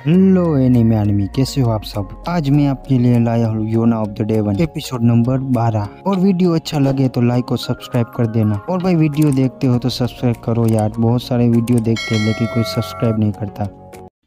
Hello anime enemy, कैसे हो आप सब। आज मैं आपके लिए लाया हूँ योना of the day 1 episode number 12। और वीडियो अच्छा लगे तो लाइक और सब्सक्राइब कर देना। और भाई वीडियो देखते हो तो सब्सक्राइब करो यार, बहुत सारे वीडियो देखते हैं लेकिन कोई सब्सक्राइब नहीं करता।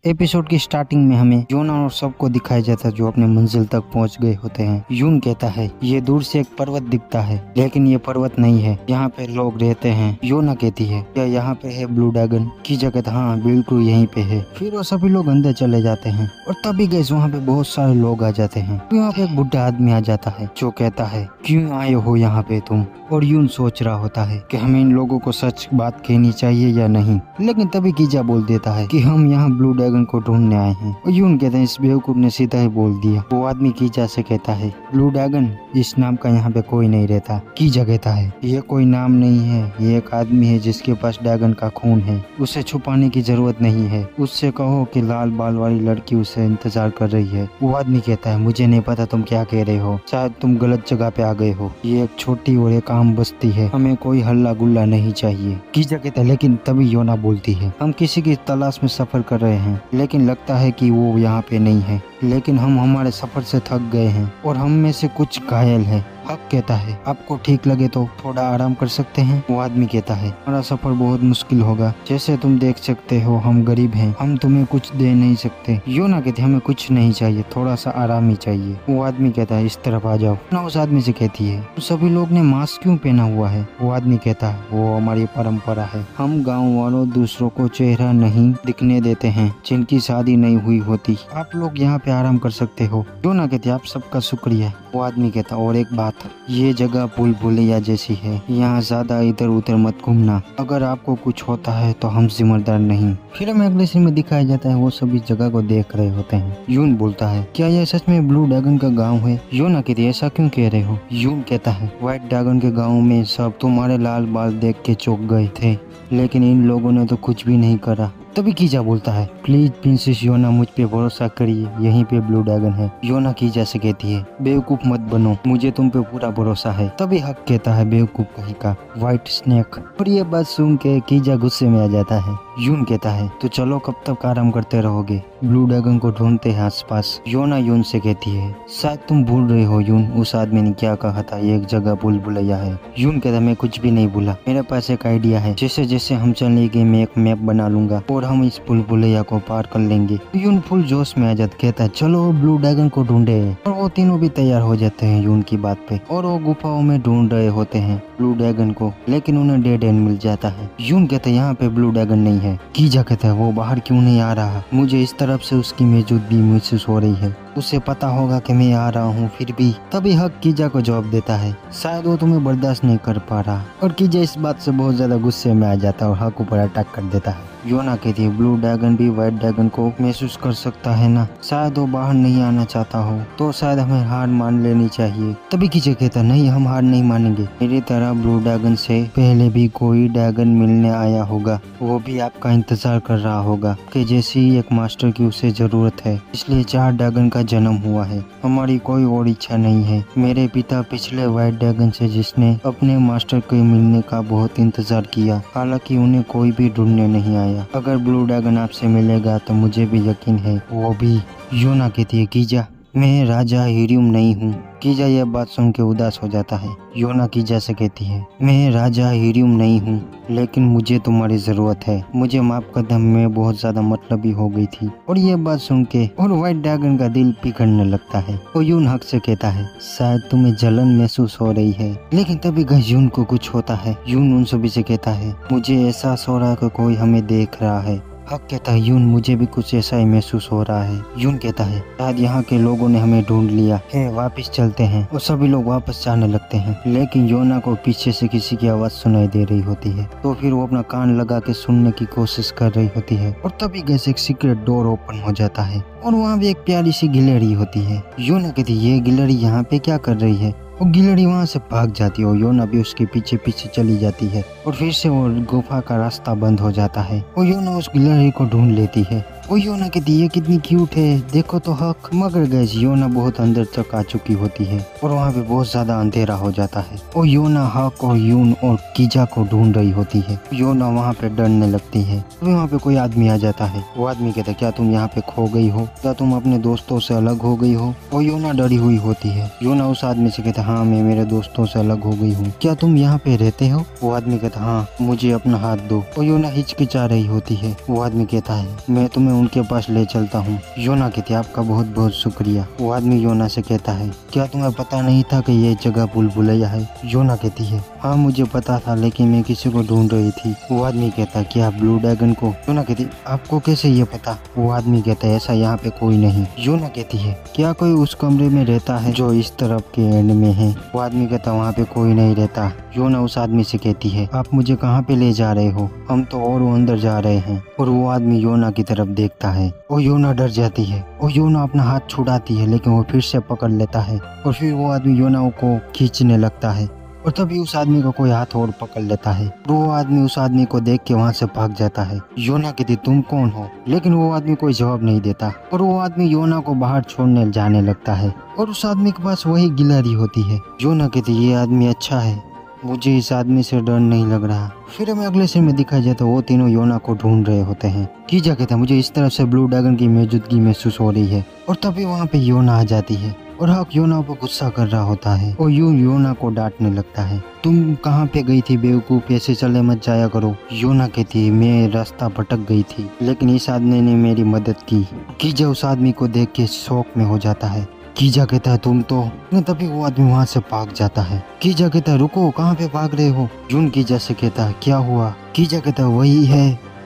एपिसोड की स्टार्टिंग में हमें यून और सबको दिखाया जाता है जो अपने मंजिल तक पहुंच गए होते हैं। यून कहता है ये दूर से एक पर्वत दिखता है लेकिन ये पर्वत नहीं है, यहाँ पे लोग रहते हैं। योना कहती है क्या यहाँ पे है ब्लू ड्रैगन की जगह? हाँ बिल्कुल यहीं पे है। फिर वो सभी लोग अंदर चले जाते हैं और तभी गए वहाँ पे बहुत सारे लोग आ जाते हैं। तो यहाँ पे एक बुढ़ा आदमी आ जाता है जो कहता है क्यों आए हो यहाँ पे तुम? और यून सोच रहा होता है कि हमें इन लोगों को सच बात कहनी चाहिए या नहीं, लेकिन तभी कीजा बोल देता है कि हम यहाँ ब्लू ड्रैगन को ढूंढने आए हैं। और यून कहते हैं इस बेवकूफ ने सीधा ही बोल दिया। वो आदमी कीजा से कहता है ब्लू ड्रैगन इस नाम का यहाँ पे कोई नहीं रहता। कीजा कहता है ये कोई नाम नहीं है, ये एक आदमी है जिसके पास ड्रैगन का खून है, उसे छुपाने की जरूरत नहीं है। उससे कहो कि लाल बाल वाली लड़की उसे इंतजार कर रही है। वो आदमी कहता है मुझे नहीं पता तुम क्या कह रहे हो, शायद तुम गलत जगह पे आ गए हो। ये एक छोटी और एक आम बस्ती है, हमें कोई हल्ला गुल्ला नहीं चाहिए। कीजा कहता है लेकिन तभी योना बोलती है हम किसी की तलाश में सफर कर रहे हैं लेकिन लगता है कि वो यहाँ पे नहीं है, लेकिन हम हमारे सफर से थक गए हैं और हम में से कुछ घायल है। हक कहता है आपको ठीक लगे तो थोड़ा आराम कर सकते हैं। वो आदमी कहता है हमारा सफर बहुत मुश्किल होगा, जैसे तुम देख सकते हो हम गरीब हैं, हम तुम्हें कुछ दे नहीं सकते। योना कहती हमें कुछ नहीं चाहिए, थोड़ा सा आराम ही चाहिए। वो आदमी कहता है इस तरफ आ जाओ। ना उस आदमी से कहती है तो सभी लोग ने मास्क क्यों पहना हुआ है? वो आदमी कहता है वो हमारी परंपरा है, हम गाँव वालों दूसरों को चेहरा नहीं दिखने देते हैं जिनकी शादी नहीं हुई होती। आप लोग यहाँ पे आराम कर सकते हो। योना कहती है आप सबका शुक्रिया। वो आदमी कहता और एक बात, ये जगह भूल भुलैया जैसी है, यहाँ ज्यादा इधर उधर मत घूमना, अगर आपको कुछ होता है तो हम जिम्मेदार नहीं। फिर हमें अगले सीन में दिखाया जाता है वो सभी जगह को देख रहे होते हैं। यून बोलता है क्या यह सच में ब्लू ड्रैगन का गांव है? योना कहती है ऐसा क्यों कह रहे हो? यून कहता है व्हाइट ड्रैगन के गाँव में सब तुम्हारे लाल बाल देख के चौंक गए थे लेकिन इन लोगों ने तो कुछ भी नहीं करा। तभी कीजा बोलता है प्लीज प्रिंसेस योना मुझ पे भरोसा करिए, यहीं पे ब्लू ड्रैगन है। योना कीजा से कहती है बेवकूफ मत बनो, मुझे तुम पे पूरा भरोसा है। तभी हक कहता है बेवकूफ कहीं का व्हाइट स्नेक। और ये बात सुन के कीजा गुस्से में आ जाता है। यून कहता है तो चलो कब तक आराम करते रहोगे, ब्लू ड्रैगन को ढूंढते हैं आसपास। योना यून से कहती है शायद तुम भूल रहे हो यून, उस आदमी ने क्या कहा था ये एक जगह भूल भुलैया है। यून कहता है मैं कुछ भी नहीं भूला, मेरे पास एक आइडिया है, जैसे जैसे हम चलेंगे मैं एक मैप बना लूंगा और हम इस भूल भुलैया को पार कर लेंगे। यून फुल जोश में आ जाता कहता है चलो ब्लू ड्रैगन को ढूंढे। और वो तीनों भी तैयार हो जाते हैं यून की बात पे और वो गुफाओं में ढूंढ रहे होते हैं ब्लू ड्रैगन को, लेकिन उन्हें डेड एंड मिल जाता है। यून कहते हैं यहाँ पे ब्लू ड्रैगन नहीं है। कीजा कहता है वो बाहर क्यों नहीं आ रहा, मुझे इस तरफ से उसकी मौजूदगी महसूस हो रही है, उसे पता होगा कि मैं आ रहा हूँ फिर भी। तभी हक कीजा को जवाब देता है शायद वो तुम्हें बर्दाश्त नहीं कर पा रहा। और कीजा इस बात से बहुत ज्यादा गुस्से में आ जाता है और हक ऊपर अटैक कर देता है। योना कहती है ब्लू ड्रैगन भी व्हाइट ड्रैगन को महसूस कर सकता है ना, शायद वो बाहर नहीं आना चाहता हो, तो शायद हमें हार मान लेनी चाहिए। तभी कीजा कहता नहीं हम हार नहीं मानेंगे, मेरी तरह ब्लू ड्रैगन से पहले भी कोई ड्रैगन मिलने आया होगा, वो भी आपका इंतजार कर रहा होगा कि जैसी एक मास्टर की उसे जरूरत है, इसलिए 4 ड्रैगन का जन्म हुआ है, हमारी कोई और इच्छा नहीं है। मेरे पिता पिछले व्हाइट ड्रैगन से जिसने अपने मास्टर के मिलने का बहुत इंतजार किया, हालांकि उन्हें कोई भी ढूंढने नहीं आया। अगर ब्लू ड्रैगन आपसे मिलेगा तो मुझे भी यकीन है वो भी। योना कहती है कीजा मैं राजा हिरियम नहीं हूँ। कीजा यह बात सुन के उदास हो जाता है। योना कीजा से कहती है मैं राजा हिरियम नहीं हूँ लेकिन मुझे तुम्हारी जरूरत है, मुझे माफ कर दे, मैं बहुत ज्यादा मतलबी हो गई थी। और ये बात सुन के और व्हाइट ड्रैगन का दिल पिघलने लगता है। और यून हक से कहता है शायद तुम्हें जलन महसूस हो रही है, लेकिन तभी यून को कुछ होता है। यून उन सभी से कहता है मुझे एहसास हो रहा है कि कोई हमें देख रहा है। हक कहता है यून मुझे भी कुछ ऐसा ही महसूस हो रहा है। यून कहता है शायद यहाँ के लोगों ने हमें ढूंढ लिया है, वापस चलते हैं। और सभी लोग वापस जाने लगते हैं, लेकिन योना को पीछे से किसी की आवाज सुनाई दे रही होती है, तो फिर वो अपना कान लगा के सुनने की कोशिश कर रही होती है। और तभी कैसे एक सीक्रेट डोर ओपन हो जाता है और वहाँ भी एक प्यारी सी गिलहरी होती है। योना कहती है ये गिलहरी यहाँ पे क्या कर रही है? वो गिलहरी वहाँ से भाग जाती है और योना भी उसके पीछे पीछे चली जाती है और फिर से वो गुफा का रास्ता बंद हो जाता है और योना उस गिलहरी को ढूंढ लेती है। और योना कहती है ये कितनी क्यूट है, देखो तो हक। मगर गैस योना बहुत अंदर तक आ चुकी होती है और वहाँ पे बहुत ज्यादा अंधेरा हो जाता है और योना हक और यून और कीजा को ढूंढ रही होती है। योना वहाँ पे डरने लगती है। तभी वहाँ पे कोई आदमी आ जाता है। वो आदमी कहता है क्या तुम यहाँ पे खो गई हो, क्या तुम अपने दोस्तों से अलग हो गई हो। और योना डरी हुई होती है। योना उस आदमी से कहता है हाँ मैं मेरे दोस्तों से अलग हो गई हूँ, क्या तुम यहाँ पे रहते हो। वो आदमी कहता हाँ मुझे अपना हाथ दो। और योना हिचकिचा रही होती है। वो आदमी कहता है मैं तुम्हें उनके पास ले चलता हूँ। योना कहती है आपका बहुत बहुत शुक्रिया। वो आदमी योना से कहता है क्या तुम्हें पता नहीं था कि ये जगह भूलभुलैया है। योना कहती है हाँ मुझे पता था लेकिन मैं किसी को ढूंढ रही थी। वो आदमी कहता है क्या ब्लू ड्रैगन को। योना कहती आपको कैसे ये पता। वो आदमी कहता है ऐसा यहाँ पे कोई नहीं। योना कहती है क्या कोई उस कमरे में रहता है जो इस तरफ के एंड में है। वो आदमी कहता वहाँ पे कोई नहीं रहता। योना उस आदमी से कहती है आप मुझे कहाँ पे ले जा रहे हो, हम तो और अंदर जा रहे हैं। और वो आदमी योना की तरफ देखता है और योना डर जाती है और योना अपना हाथ छुड़ाती है लेकिन वो फिर से पकड़ लेता है और फिर वो आदमी योना को खींचने लगता है और तभी उस आदमी को कोई हाथ और पकड़ लेता है। वो आदमी उस आदमी को देख के वहाँ से भाग जाता है। योना कहती तुम कौन हो, लेकिन वो आदमी कोई जवाब नहीं देता और वो आदमी योना को बाहर छोड़ने जाने लगता है और उस आदमी के पास वही गिलहरी होती है। योना कहती ये आदमी अच्छा है, मुझे इस आदमी से डर नहीं लग रहा। फिर हमें अगले सीन में दिखाया जाता है वो तीनों योना को ढूंढ रहे होते हैं। कीजा कहता है मुझे इस तरफ से ब्लू ड्रैगन की मौजूदगी महसूस हो रही है। और तभी वहाँ पे योना आ जाती है और हक योना को गुस्सा कर रहा होता है और योना को डांटने लगता है तुम कहाँ पे गई थी बेवकूफ, ऐसे चले मत जाया करो। योना कहती है मैं रास्ता भटक गई थी लेकिन इस आदमी ने मेरी मदद की। कीजा उस आदमी को देख के शौक में हो जाता है। कीजा कहता है तुम तो, तभी वो आदमी वहाँ से भाग जाता है। कीजा कहता है रुको कहाँ पे भाग रहे हो। यून कीजा से कहता है क्या हुआ। कीजा कहता है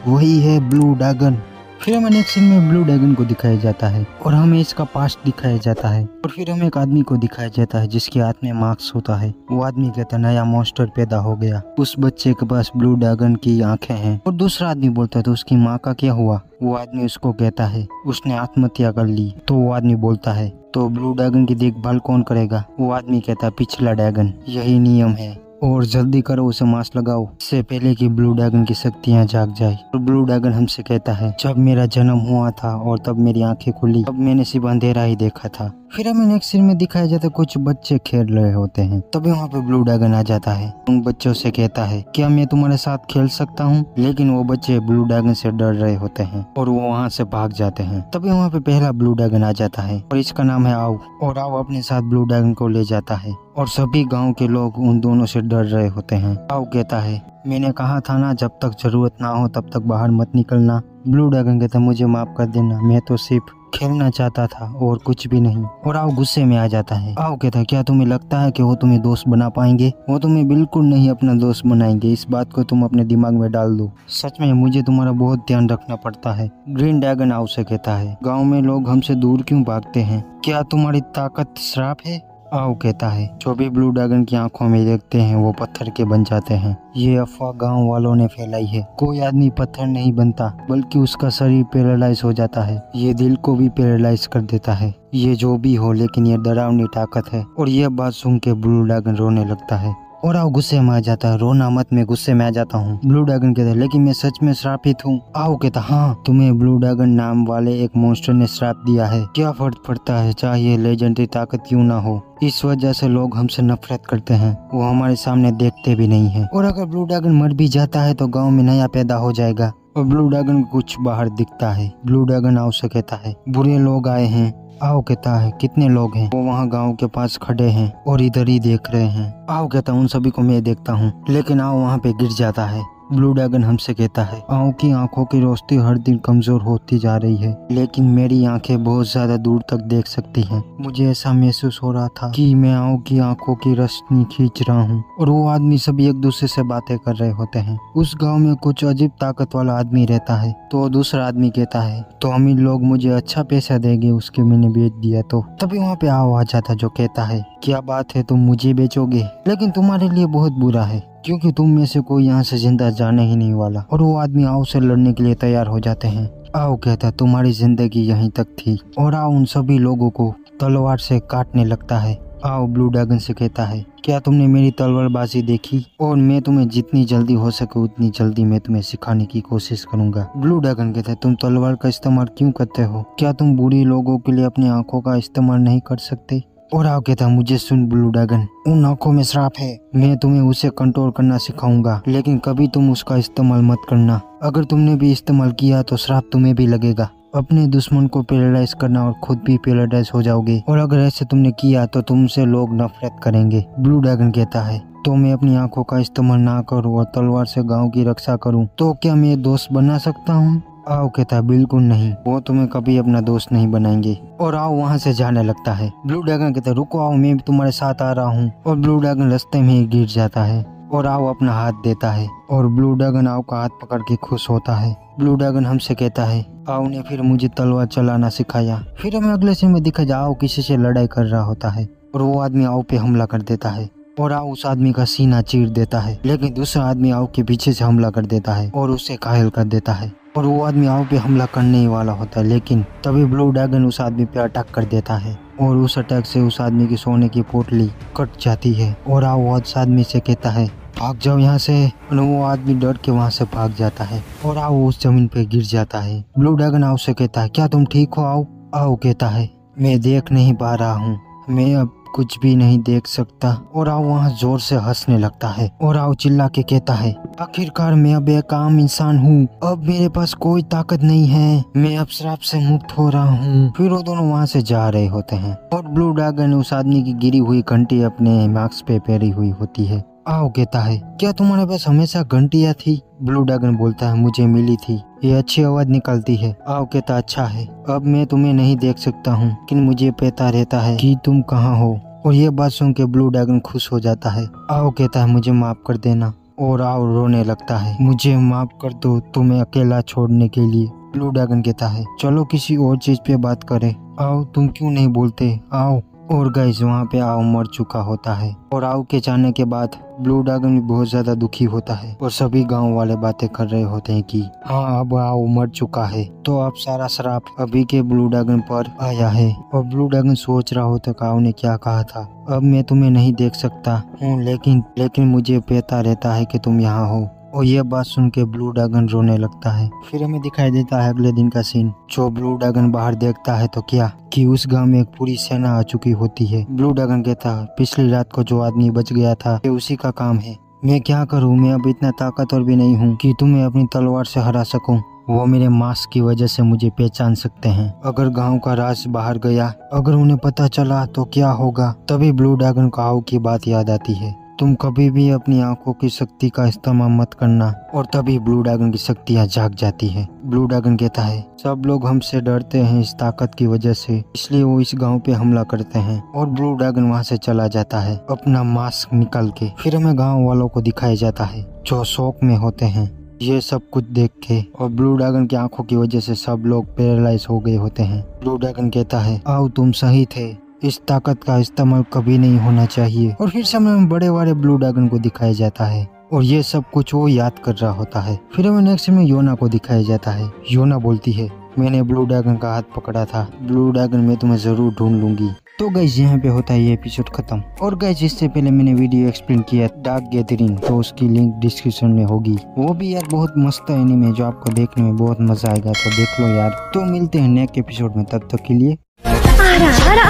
वही है ब्लू ड्रैगन। फिर हमें नेक्स्ट सीन में ब्लू ड्रैगन को दिखाया जाता है और हमें इसका पास्ट दिखाया जाता है और फिर हमें एक आदमी को दिखाया जाता है जिसके हाथ में मास्क होता है। वो आदमी कहता है नया मॉन्स्टर पैदा हो गया, उस बच्चे के पास ब्लू ड्रैगन की आंखें हैं। और दूसरा आदमी बोलता है तो उसकी माँ का क्या हुआ। वो आदमी उसको कहता है उसने आत्महत्या कर ली। तो वो आदमी बोलता है तो ब्लू ड्रैगन की देखभाल कौन करेगा। वो आदमी कहता है पिछला ड्रैगन, यही नियम है और जल्दी करो उसे मास्क लगाओ इससे पहले कि ब्लू ड्रैगन की शक्तियाँ जाग जाए। और ब्लू ड्रैगन हमसे कहता है जब मेरा जन्म हुआ था और तब मेरी आंखें खुली तब मैंने सिर्फ अंधेरा ही देखा था। फिर हमें नेक्स्ट सीन में दिखाया जाता है कुछ बच्चे खेल रहे होते हैं। तभी वहाँ पे ब्लू ड्रैगन आ जाता है, उन बच्चों से कहता है क्या मैं तुम्हारे साथ खेल सकता हूँ। लेकिन वो बच्चे ब्लू ड्रैगन से डर रहे होते हैं और वो वहाँ से भाग जाते हैं। तभी वहाँ पे पहला ब्लू ड्रैगन आ जाता है और इसका नाम है आव। और आव अपने साथ ब्लू ड्रैगन को ले जाता है और सभी गाँव के लोग उन दोनों से डर रहे होते हैं। आव कहता है मैंने कहा था ना जब तक जरूरत ना हो तब तक बाहर मत निकलना। ब्लू ड्रैगन कहता मुझे माफ कर देना, मैं तो सिर्फ खेलना चाहता था और कुछ भी नहीं। और आओ गुस्से में आ जाता है। आओ कहता है क्या तुम्हें लगता है कि वो तुम्हें दोस्त बना पाएंगे। वो तुम्हें बिल्कुल नहीं अपना दोस्त बनाएंगे, इस बात को तुम अपने दिमाग में डाल दो। सच में मुझे तुम्हारा बहुत ध्यान रखना पड़ता है। ग्रीन ड्रैगन आओ से कहता है गाँव में लोग हमसे दूर क्यों भागते हैं, क्या तुम्हारी ताकत श्राप है। आओ कहता है जो भी ब्लू ड्रैगन की आंखों में देखते हैं वो पत्थर के बन जाते हैं। ये अफवाह गांव वालों ने फैलाई है। कोई आदमी पत्थर नहीं बनता बल्कि उसका शरीर पैरालाइज हो जाता है, ये दिल को भी पैरालाइज कर देता है। ये जो भी हो लेकिन ये डरावनी ताकत है। और यह बात सुन के ब्लू ड्रैगन रोने लगता है। और आओ गुस्से में आ जाता है, रोना मत मैं गुस्से में आ जाता हूँ। ब्लू ड्रैगन कहता है लेकिन मैं सच में श्रापित हूँ। आओ कहता हाँ तुम्हें ब्लू ड्रैगन नाम वाले एक मॉन्स्टर ने श्राप दिया है, क्या फर्क पड़ता है चाहे लेजेंडरी ताकत क्यों ना हो। इस वजह से लोग हमसे नफरत करते हैं, वो हमारे सामने देखते भी नहीं है। और अगर ब्लू ड्रैगन मर भी जाता है तो गाँव में नया पैदा हो जाएगा। और ब्लू ड्रैगन कुछ बाहर दिखता है। ब्लू ड्रैगन आओ से कहता है बुरे लोग आए हैं। आओ कहता है कितने लोग हैं। वो वहाँ गांव के पास खड़े हैं और इधर ही देख रहे हैं। आओ कहता है उन सभी को मैं देखता हूँ। लेकिन आओ वहाँ पे गिर जाता है। ब्लू ड्रैगन हमसे कहता है आओ की आंखों की रोशनी हर दिन कमजोर होती जा रही है, लेकिन मेरी आंखें बहुत ज्यादा दूर तक देख सकती हैं। मुझे ऐसा महसूस हो रहा था कि मैं आओ की आंखों की रोशनी खींच रहा हूँ। और वो आदमी सभी एक दूसरे से बातें कर रहे होते हैं। उस गाँव में कुछ अजीब ताकत वाला आदमी रहता है। तो दूसरा आदमी कहता है तो अमीर लोग मुझे अच्छा पैसा देंगे उसके मैंने बेच दिया तो। तभी वहाँ पे आओ आ जाता जो कहता है क्या बात है तुम मुझे बेचोगे, लेकिन तुम्हारे लिए बहुत बुरा है क्योंकि तुम में से कोई यहाँ से जिंदा जाने ही नहीं वाला। और वो आदमी आओ से लड़ने के लिए तैयार हो जाते हैं। आओ कहता तुम्हारी जिंदगी यहीं तक थी। और आओ उन सभी लोगों को तलवार से काटने लगता है। आओ ब्लू ड्रैगन से कहता है, क्या तुमने मेरी तलवारबाजी देखी? और मैं तुम्हें जितनी जल्दी हो सके उतनी जल्दी मैं तुम्हें सिखाने की कोशिश करूंगा। ब्लू ड्रैगन कहता है, तुम तलवार का इस्तेमाल क्यों करते हो? क्या तुम बुरी लोगों के लिए अपनी आंखों का इस्तेमाल नहीं कर सकते? और आओ कहता है, मुझे सुन ब्लू ड्रैगन, उन आंखों में श्राप है, मैं तुम्हें उसे कंट्रोल करना सिखाऊंगा, लेकिन कभी तुम उसका इस्तेमाल मत करना। अगर तुमने भी इस्तेमाल किया तो श्राप तुम्हें भी लगेगा। अपने दुश्मन को पैरालाइज करना और खुद भी पैरालाइज हो जाओगे, और अगर ऐसे तुमने किया तो तुमसे लोग नफरत करेंगे। ब्लू ड्रैगन कहता है, तो मैं अपनी आंखों का इस्तेमाल ना करूं और तलवार से गांव की रक्षा करूं तो क्या मैं दोस्त बना सकता हूं? आओ कहता है, बिल्कुल नहीं, वो तुम्हें कभी अपना दोस्त नहीं बनाएंगे। और आओ वहाँ से जाने लगता है। ब्लू ड्रैगन कहता है, रुको आओ, मैं भी तुम्हारे साथ आ रहा हूँ। और ब्लू ड्रैगन रास्ते में ही गिर जाता है। और आओ अपना हाथ देता है और ब्लू ड्रैगन आओ का हाथ पकड़ के खुश होता है। ब्लू ड्रैगन हमसे कहता है, आओ ने फिर मुझे तलवार चलाना सिखाया। फिर हमें अगले सीन में दिखा जाओ किसी से लड़ाई कर रहा होता है और वो आदमी आओ पे हमला कर देता है और आओ उस आदमी का सीना चीर देता है, लेकिन दूसरा आदमी आओ के पीछे से हमला कर देता है और उसे घायल कर देता है। और वो आदमी आओ पे हमला करने ही वाला होता है, लेकिन तभी ब्लू ड्रैगन उस आदमी पे अटैक कर देता है और उस अटैक से उस आदमी की सोने की पोटली कट जाती है। और आओ उस आदमी से कहता है, भाग जाओ यहाँ से। और वो आदमी डर के वहाँ से भाग जाता है और आओ उस जमीन पे गिर जाता है। ब्लू ड्रैगन आओ से कहता है, क्या तुम ठीक हो? आओ आओ कहता है, मैं देख नहीं पा रहा हूँ, मैं अब कुछ भी नहीं देख सकता। और आओ वहाँ जोर से हंसने लगता है और आओ चिल्ला के कहता है, आखिरकार मैं अब एक आम इंसान हूँ, अब मेरे पास कोई ताकत नहीं है, मैं अब श्राप से मुक्त हो रहा हूँ। फिर वो दोनों वहाँ से जा रहे होते हैं और ब्लू ड्रैगन उस आदमी की गिरी हुई घंटी अपने मास्क पे पहरी हुई होती है। आओ कहता है, क्या तुम्हारे पास हमेशा घंटियाँ थी? ब्लू ड्रैगन बोलता है, मुझे मिली थी, ये अच्छी आवाज निकलती है। आओ कहता, अच्छा है, अब मैं तुम्हें नहीं देख सकता हूँ, लेकिन मुझे पता रहता है कि तुम कहाँ हो। और ये बात सुन के ब्लू ड्रैगन खुश हो जाता है। आओ कहता है, मुझे माफ कर देना। और आओ रोने लगता है, मुझे माफ कर दो तुम्हें अकेला छोड़ने के लिए। ब्लू ड्रैगन कहता है, चलो किसी और चीज पे बात करें। आओ तुम क्यों नहीं बोलते? आओ। और गाइस वहाँ पे आओ मर चुका होता है और आओ के जाने के बाद ब्लू ड्रैगन भी बहुत ज्यादा दुखी होता है और सभी गांव वाले बातें कर रहे होते हैं कि हाँ अब आओ मर चुका है, तो अब सारा श्राप अभी के ब्लू ड्रैगन पर आया है। और ब्लू ड्रैगन सोच रहा होता कि आओ ने क्या कहा था, अब मैं तुम्हें नहीं देख सकता हूँ, लेकिन मुझे पता रहता है कि तुम यहाँ हो। और ये बात सुन के ब्लू ड्रैगन रोने लगता है। फिर हमें दिखाई देता है अगले दिन का सीन, जो ब्लू ड्रैगन बाहर देखता है तो क्या कि उस गांव में एक पूरी सेना आ चुकी होती है। ब्लू ड्रैगन कहता है, पिछली रात को जो आदमी बच गया था ये उसी का काम है, मैं क्या करूँ, मैं अब इतना ताकतवर भी नहीं हूँ कि तुम्हें अपनी तलवार से हरा सकूं। वो मेरे मास्क की वजह से मुझे पहचान सकते हैं। अगर गांव का राज बाहर गया, अगर उन्हें पता चला तो क्या होगा? तभी ब्लू ड्रैगन को आओ की बात याद आती है, तुम कभी भी अपनी आंखों की शक्ति का इस्तेमाल मत करना। और तभी ब्लू ड्रैगन की शक्तियाँ जाग जाती है। ब्लू ड्रैगन कहता है, सब लोग हमसे डरते हैं इस ताकत की वजह से, इसलिए वो इस गांव पे हमला करते हैं। और ब्लू ड्रैगन वहाँ से चला जाता है अपना मास्क निकाल के। फिर हमें गाँव वालों को दिखाया जाता है जो शौक में होते हैं ये सब कुछ देख के। और ब्लू ड्रैगन की आंखों की वजह से सब लोग पैरालाइज हो गए होते हैं। ब्लू ड्रैगन कहता है, आओ तुम सही थे, इस ताकत का इस्तेमाल कभी नहीं होना चाहिए। और फिर समय में बड़े बड़े ब्लू ड्रैगन को दिखाया जाता है और ये सब कुछ वो याद कर रहा होता है। फिर हमें नेक्स्ट में योना को दिखाया जाता है। योना बोलती है, मैंने ब्लू ड्रैगन का हाथ पकड़ा था, ब्लू ड्रैगन मैं तुम्हें जरूर ढूंढ लूंगी। तो गाइस यहाँ पे होता है ये एपिसोड खत्म। और गाइस इससे पहले मैंने वीडियो एक्सप्लेन किया डार्क गैदरिंग, तो उसकी लिंक डिस्क्रिप्शन में होगी। वो भी यार बहुत मस्त एनीमे है जो आपको देखने में बहुत मजा आएगा, तो देख लो यार। तो मिलते हैं नेक्स्ट एपिसोड में, तब तक के लिए あらあら、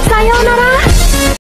さようなら。